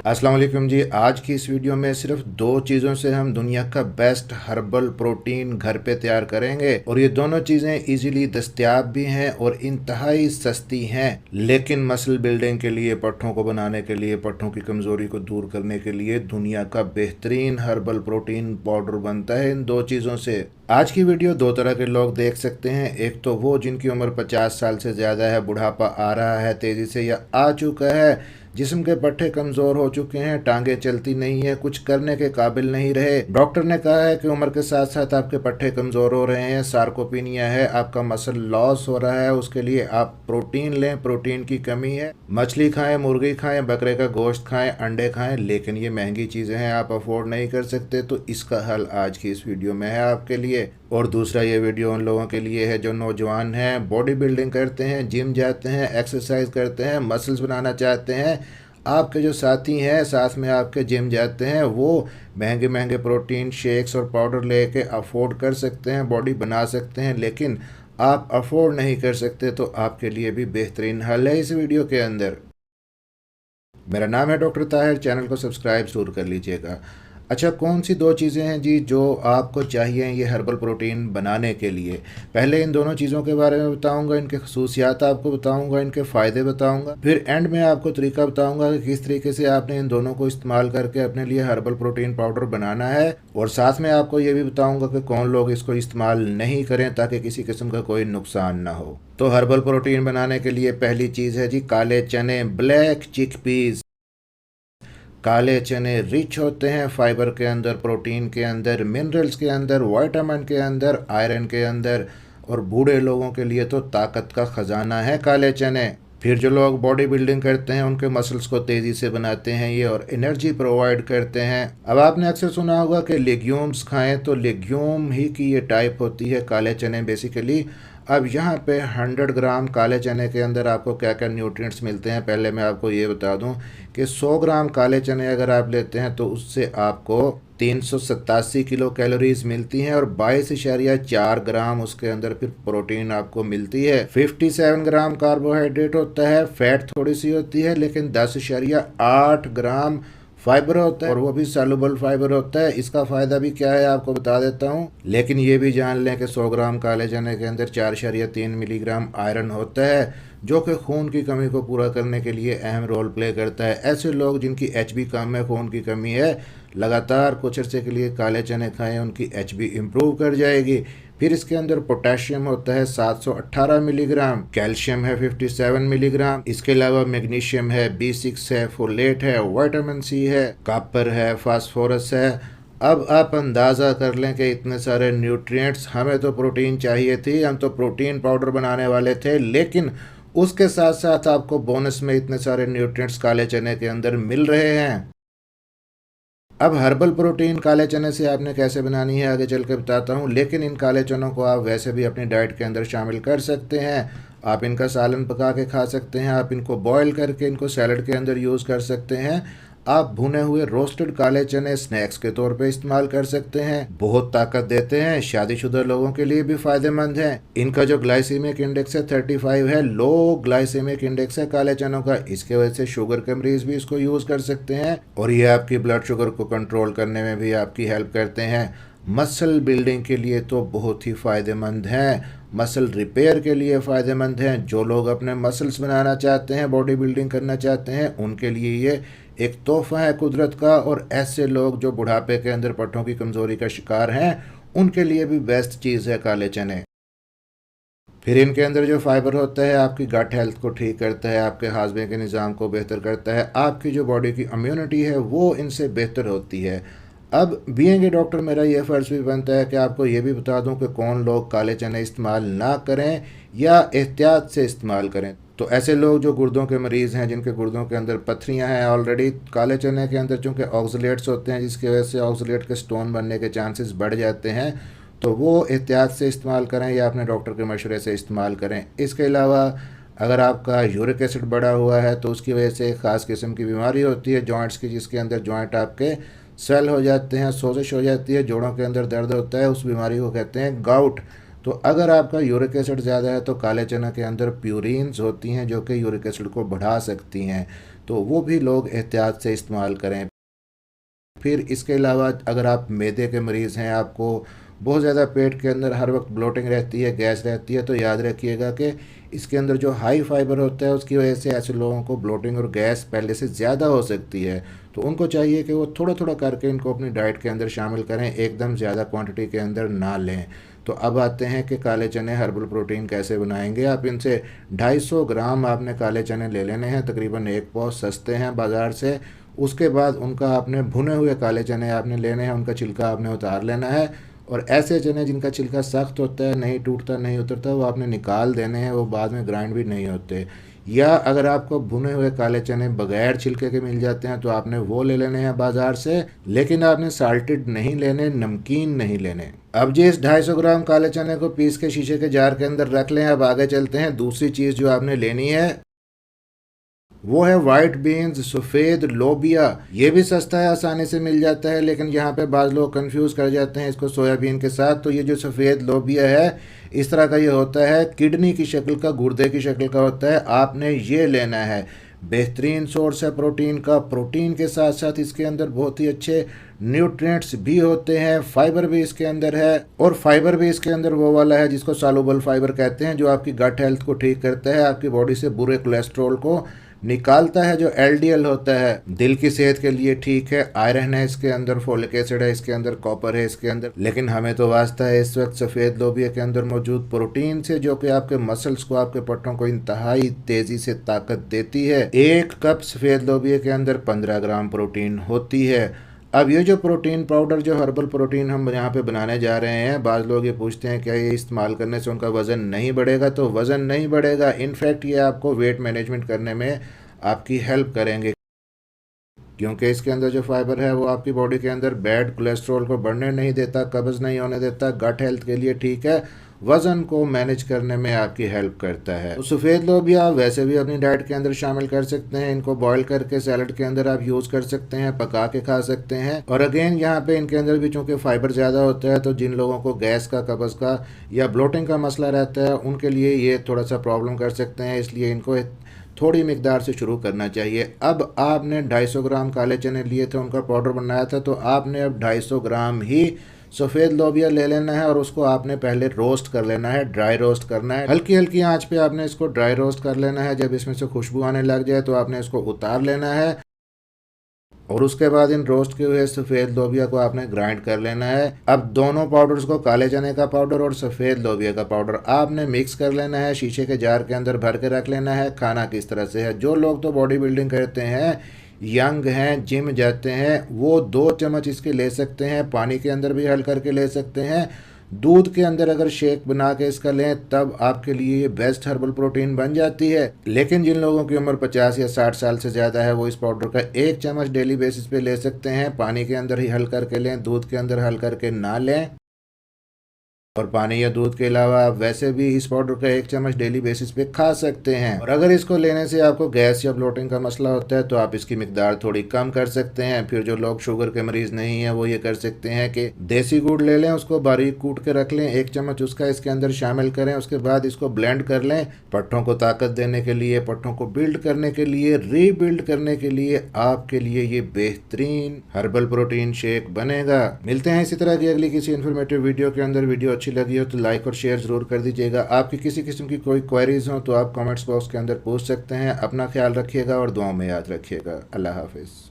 अस्सलाम वालेकुम जी। आज की इस वीडियो में सिर्फ दो चीज़ों से हम दुनिया का बेस्ट हर्बल प्रोटीन घर पे तैयार करेंगे और ये दोनों चीज़ें इजीली दस्तयाब भी हैं और इंतहाई सस्ती हैं। लेकिन मसल बिल्डिंग के लिए, पट्ठों को बनाने के लिए, पट्ठों की कमज़ोरी को दूर करने के लिए दुनिया का बेहतरीन हर्बल प्रोटीन पाउडर बनता है इन दो चीज़ों से। आज की वीडियो दो तरह के लोग देख सकते हैं। एक तो वो जिनकी उम्र 50 साल से ज़्यादा है, बुढ़ापा आ रहा है तेज़ी से या आ चुका है, जिस्म के पट्टे कमज़ोर हो चुके हैं, टांगे चलती नहीं है, कुछ करने के काबिल नहीं रहे। डॉक्टर ने कहा है कि उम्र के साथ साथ आपके पट्टे कमज़ोर हो रहे हैं, सार्कोपीनिया है, आपका मसल लॉस हो रहा है, उसके लिए आप प्रोटीन लें, प्रोटीन की कमी है। मछली खाएं, मुर्गी खाएं, बकरे का गोश्त खाएं, अंडे खाएं, लेकिन ये महंगी चीज़ें हैं, आप अफोर्ड नहीं कर सकते। तो इसका हल आज की इस वीडियो में है आपके लिए। और दूसरा, ये वीडियो उन लोगों के लिए है जो नौजवान हैं, बॉडी बिल्डिंग करते हैं, जिम जाते हैं, एक्सरसाइज करते हैं, मसल्स बनाना चाहते हैं। आपके जो साथी हैं, साथ में आपके जिम जाते हैं, वो महंगे महंगे प्रोटीन शेक्स और पाउडर लेके अफोर्ड कर सकते हैं, बॉडी बना सकते हैं, लेकिन आप अफोर्ड नहीं कर सकते। तो आपके लिए भी बेहतरीन हल है इस वीडियो के अंदर। मेरा नाम है डॉक्टर ताहिर, चैनल को सब्सक्राइब ज़रूर कर लीजिएगा। अच्छा, कौन सी दो चीज़ें हैं जी जो आपको चाहिए ये हर्बल प्रोटीन बनाने के लिए? पहले इन दोनों चीज़ों के बारे में बताऊंगा, इनके खसूसियात आपको बताऊंगा, इनके फ़ायदे बताऊंगा, फिर एंड में आपको तरीका बताऊंगा कि किस तरीके से आपने इन दोनों को इस्तेमाल करके अपने लिए हर्बल प्रोटीन पाउडर बनाना है। और साथ में आपको ये भी बताऊँगा कि कौन लोग इसको इस्तेमाल नहीं करें ताकि किसी किस्म का कोई नुकसान ना हो। तो हर्बल प्रोटीन बनाने के लिए पहली चीज़ है जी काले चने, ब्लैक चिकपीस। काले चने रिच होते हैं फाइबर के अंदर, प्रोटीन के अंदर, मिनरल्स के अंदर, विटामिन के अंदर, आयरन के अंदर, और बूढ़े लोगों के लिए तो ताकत का ख़जाना है काले चने। फिर जो लोग बॉडी बिल्डिंग करते हैं उनके मसल्स को तेज़ी से बनाते हैं ये और एनर्जी प्रोवाइड करते हैं। अब आपने अक्सर सुना होगा कि लेग्यूम्स खाएं, तो लेग्यूम ही की ये टाइप होती है काले चने बेसिकली। अब यहाँ पे 100 ग्राम काले चने के अंदर आपको क्या क्या न्यूट्रिएंट्स मिलते हैं, पहले मैं आपको ये बता दूं कि 100 ग्राम काले चने अगर आप लेते हैं तो उससे आपको 387 किलो कैलोरीज मिलती हैं और 22.4 ग्राम उसके अंदर फिर प्रोटीन आपको मिलती है। 57 ग्राम कार्बोहाइड्रेट होता है, फैट थोड़ी सी होती है, लेकिन 10.8 ग्राम फाइबर होता है और वो भी सॉल्युबल फाइबर होता है। इसका फ़ायदा भी क्या है आपको बता देता हूँ, लेकिन ये भी जान लें कि 100 ग्राम काले चने के अंदर 4.3 मिलीग्राम आयरन होता है जो कि खून की कमी को पूरा करने के लिए अहम रोल प्ले करता है। ऐसे लोग जिनकी एचबी कम है, खून की कमी है, लगातार कुछ अर्से के लिए काले चने खाएं, उनकी एचबी इम्प्रूव कर जाएगी। फिर इसके अंदर पोटेशियम होता है 718 मिलीग्राम, कैल्शियम है 57 मिलीग्राम, इसके अलावा मैग्नीशियम है, B6 है, फोलेट है, विटामिन सी है, कॉपर है, फास्फोरस है। अब आप अंदाज़ा कर लें कि इतने सारे न्यूट्रिएंट्स, हमें तो प्रोटीन चाहिए थी, हम तो प्रोटीन पाउडर बनाने वाले थे, लेकिन उसके साथ साथ आपको बोनस में इतने सारे न्यूट्रिएंट्स काले चने के अंदर मिल रहे हैं। अब हर्बल प्रोटीन काले चने से आपने कैसे बनानी है आगे चल के बताता हूँ, लेकिन इन काले चनों को आप वैसे भी अपनी डाइट के अंदर शामिल कर सकते हैं। आप इनका सालन पका के खा सकते हैं, आप इनको बॉईल करके इनको सैलड के अंदर यूज़ कर सकते हैं। आप भुने हुए रोस्टेड काले चने स्नैक्स के तौर पे इस्तेमाल कर सकते हैं, बहुत ताकत देते हैं, शादीशुदा लोगों के लिए भी फ़ायदेमंद हैं। इनका जो ग्लाइसेमिक इंडेक्स है 35 है, लो ग्लाइसेमिक इंडेक्स है काले चनों का, इसके वजह से शुगर के मरीज़ भी इसको यूज़ कर सकते हैं और ये आपकी ब्लड शुगर को कंट्रोल करने में भी आपकी हेल्प करते हैं। मसल बिल्डिंग के लिए तो बहुत ही फ़ायदेमंद हैं, मसल रिपेयर के लिए फ़ायदेमंद हैं। जो लोग अपने मसल्स बनाना चाहते हैं, बॉडी बिल्डिंग करना चाहते हैं, उनके लिए ये एक तोहफ़ा है कुदरत का। और ऐसे लोग जो बुढ़ापे के अंदर पट्टों की कमज़ोरी का शिकार हैं, उनके लिए भी बेस्ट चीज़ है काले चने। फिर इनके अंदर जो फाइबर होता है आपकी गट हेल्थ को ठीक करता है, आपके हाजमे के निज़ाम को बेहतर करता है, आपकी जो बॉडी की इम्यूनिटी है वो इनसे बेहतर होती है। अब बीइंग ए डॉक्टर मेरा ये फ़र्ज़ भी बनता है कि आपको ये भी बता दूं कि कौन लोग काले चने इस्तेमाल ना करें या एहतियात से इस्तेमाल करें। तो ऐसे लोग जो गुर्दों के मरीज़ हैं, जिनके गुर्दों के अंदर पथरियां हैं ऑलरेडी, काले चने के अंदर चूँकि ऑक्सलेट्स होते हैं जिसकी वजह से ऑक्सलेट के स्टोन बनने के चांसेस बढ़ जाते हैं, तो वो एहतियात से इस्तेमाल करें या अपने डॉक्टर के मशवरे से इस्तेमाल करें। इसके अलावा अगर आपका यूरिक एसिड बढ़ा हुआ है तो उसकी वजह से एक ख़ास किस्म की बीमारी होती है जॉइंट्स की, जिसके अंदर जॉइंट आपके स्वेल हो जाते हैं, सोजिश हो जाती है, जोड़ों के अंदर दर्द होता है, उस बीमारी को कहते हैं गाउट। तो अगर आपका यूरिक एसिड ज़्यादा है तो काले चना के अंदर प्यूरिन्स होती हैं जो कि यूरिक एसिड को बढ़ा सकती हैं, तो वो भी लोग एहतियात से इस्तेमाल करें। फिर इसके अलावा अगर आप मैदे के मरीज़ हैं, आपको बहुत ज़्यादा पेट के अंदर हर वक्त ब्लोटिंग रहती है, गैस रहती है, तो याद रखिएगा कि इसके अंदर जो हाई फाइबर होता है उसकी वजह से ऐसे लोगों को ब्लोटिंग और गैस पहले से ज़्यादा हो सकती है। तो उनको चाहिए कि वो थोड़ा थोड़ा करके इनको अपनी डाइट के अंदर शामिल करें, एकदम ज़्यादा क्वांटिटी के अंदर ना लें। तो अब आते हैं कि काले चने हर्बल प्रोटीन कैसे बनाएंगे। आप इनसे 250 ग्राम आपने काले चने ले लेने हैं, तकरीबन एक पाव, सस्ते हैं बाज़ार से। उसके बाद उनका आपने भुने हुए काले चने आपने लेने हैं, उनका छिलका आपने उतार लेना है। और ऐसे चने जिनका छिलका सख्त होता है, नहीं टूटता नहीं उतरता, वो आपने निकाल देने हैं, वो बाद में ग्राइंड भी नहीं होते। या अगर आपको भुने हुए काले चने बगैर छिलके के मिल जाते हैं तो आपने वो ले लेने हैं बाज़ार से, लेकिन आपने साल्टेड नहीं लेने, नमकीन नहीं लेने। अब जी इस 250 ग्राम काले चने को पीस के शीशे के जार के अंदर रख लें। अब आगे चलते हैं। दूसरी चीज़ जो आपने लेनी है वो है वाइट बीन्स, सफ़ेद लोबिया। ये भी सस्ता है, आसानी से मिल जाता है, लेकिन यहाँ पे बाज़ लोग कंफ्यूज कर जाते हैं इसको सोयाबीन के साथ। तो ये जो सफ़ेद लोबिया है इस तरह का ये होता है, किडनी की शक्ल का, गुर्दे की शक्ल का होता है। आपने ये लेना है। बेहतरीन सोर्स है प्रोटीन का। प्रोटीन के साथ साथ इसके अंदर बहुत ही अच्छे न्यूट्रिएंट्स भी होते हैं, फाइबर भी इसके अंदर है। और फाइबर भी इसके अंदर वो वाला है जिसको सॉल्युबल फाइबर कहते हैं, जो आपकी गट हेल्थ को ठीक करता है, आपकी बॉडी से बुरे कोलेस्ट्रॉल को निकालता है, जो एलडीएल होता है, दिल की सेहत के लिए ठीक है। आयरन है इसके अंदर, फोलिक एसिड है इसके अंदर, कॉपर है इसके अंदर। लेकिन हमें तो वास्ता है इस वक्त सफ़ेद लोबिया के अंदर मौजूद प्रोटीन से, जो कि आपके मसल्स को, आपके पट्टों को इंतहाई तेज़ी से ताकत देती है। 1 कप सफ़ेद लोबिया के अंदर 15 ग्राम प्रोटीन होती है। अब ये जो प्रोटीन पाउडर, जो हर्बल प्रोटीन हम यहाँ पे बनाने जा रहे हैं, बाज़ लोग ये पूछते हैं क्या ये इस्तेमाल करने से उनका वज़न नहीं बढ़ेगा? तो वज़न नहीं बढ़ेगा, इनफैक्ट ये आपको वेट मैनेजमेंट करने में आपकी हेल्प करेंगे, क्योंकि इसके अंदर जो फाइबर है वो आपकी बॉडी के अंदर बैड कोलेस्ट्रॉल को बढ़ने नहीं देता, कब्ज़ नहीं होने देता, गट हेल्थ के लिए ठीक है, वज़न को मैनेज करने में आपकी हेल्प करता है। तो सफ़ेद लोबिया वैसे भी अपनी डाइट के अंदर शामिल कर सकते हैं। इनको बॉईल करके सैलड के अंदर आप यूज़ कर सकते हैं, पका के खा सकते हैं। और अगेन यहाँ पे इनके अंदर भी चूँकि फाइबर ज़्यादा होता है, तो जिन लोगों को गैस का, कब्ज़ का या ब्लोटिंग का मसला रहता है, उनके लिए ये थोड़ा सा प्रॉब्लम कर सकते हैं, इसलिए इनको थोड़ी मिकदार से शुरू करना चाहिए। अब आपने 250 ग्राम काले चने लिए थे, उनका पाउडर बनाया था, तो आपने अब 250 ग्राम ही सफ़ेद लोबिया ले लेना है और उसको आपने पहले रोस्ट कर लेना है, ड्राई रोस्ट करना है। हल्की हल्की आंच पे आपने इसको ड्राई रोस्ट कर लेना है। जब इसमें से खुशबू आने लग जाए तो आपने इसको उतार लेना है और उसके बाद इन रोस्ट किए हुए सफ़ेद लोबिया को आपने ग्राइंड कर लेना है। अब दोनों पाउडर्स को, काले चने का पाउडर और सफ़ेद लोबिया का पाउडर, आपने मिक्स कर लेना है, शीशे के जार के अंदर भर के रख लेना है। खाना किस तरह से है, जो लोग तो बॉडी बिल्डिंग करते हैं, यंग हैं, जिम जाते हैं, वो 2 चम्मच इसके ले सकते हैं। पानी के अंदर भी हल करके ले सकते हैं। दूध के अंदर अगर शेक बना के इसका लें तब आपके लिए ये बेस्ट हर्बल प्रोटीन बन जाती है। लेकिन जिन लोगों की उम्र 50 या 60 साल से ज़्यादा है, वो इस पाउडर का 1 चम्मच डेली बेसिस पे ले सकते हैं। पानी के अंदर ही हल करके लें, दूध के अंदर हल करके ना लें। और पानी या दूध के अलावा आप वैसे भी इस पाउडर का 1 चम्मच डेली बेसिस पे खा सकते हैं। और अगर इसको लेने से आपको गैस या ब्लोटिंग का मसला होता है तो आप इसकी मिकदार थोड़ी कम कर सकते हैं। फिर जो लोग शुगर के मरीज़ नहीं हैं वो ये कर सकते हैं कि देसी गुड़ ले लें, उसको बारीक कूट के रख लें, 1 चम्मच उसका इसके अंदर शामिल करें, उसके बाद इसको ब्लेंड कर लें। पट्टों को ताकत देने के लिए, पट्टों को बिल्ड करने के लिए, रीबिल्ड करने के लिए आपके लिए ये बेहतरीन हर्बल प्रोटीन शेक बनेगा। मिलते हैं इसी तरह की अगली किसी इन्फॉर्मेटिव वीडियो के अंदर। वीडियो अच्छी लगी हो तो लाइक और शेयर ज़रूर कर दीजिएगा। आपकी किसी किस्म की कोई क्वेरीज हो तो आप कमेंट्स बॉक्स के अंदर पूछ सकते हैं। अपना ख्याल रखिएगा और दुआओं में याद रखिएगा। अल्लाह हाफिज़।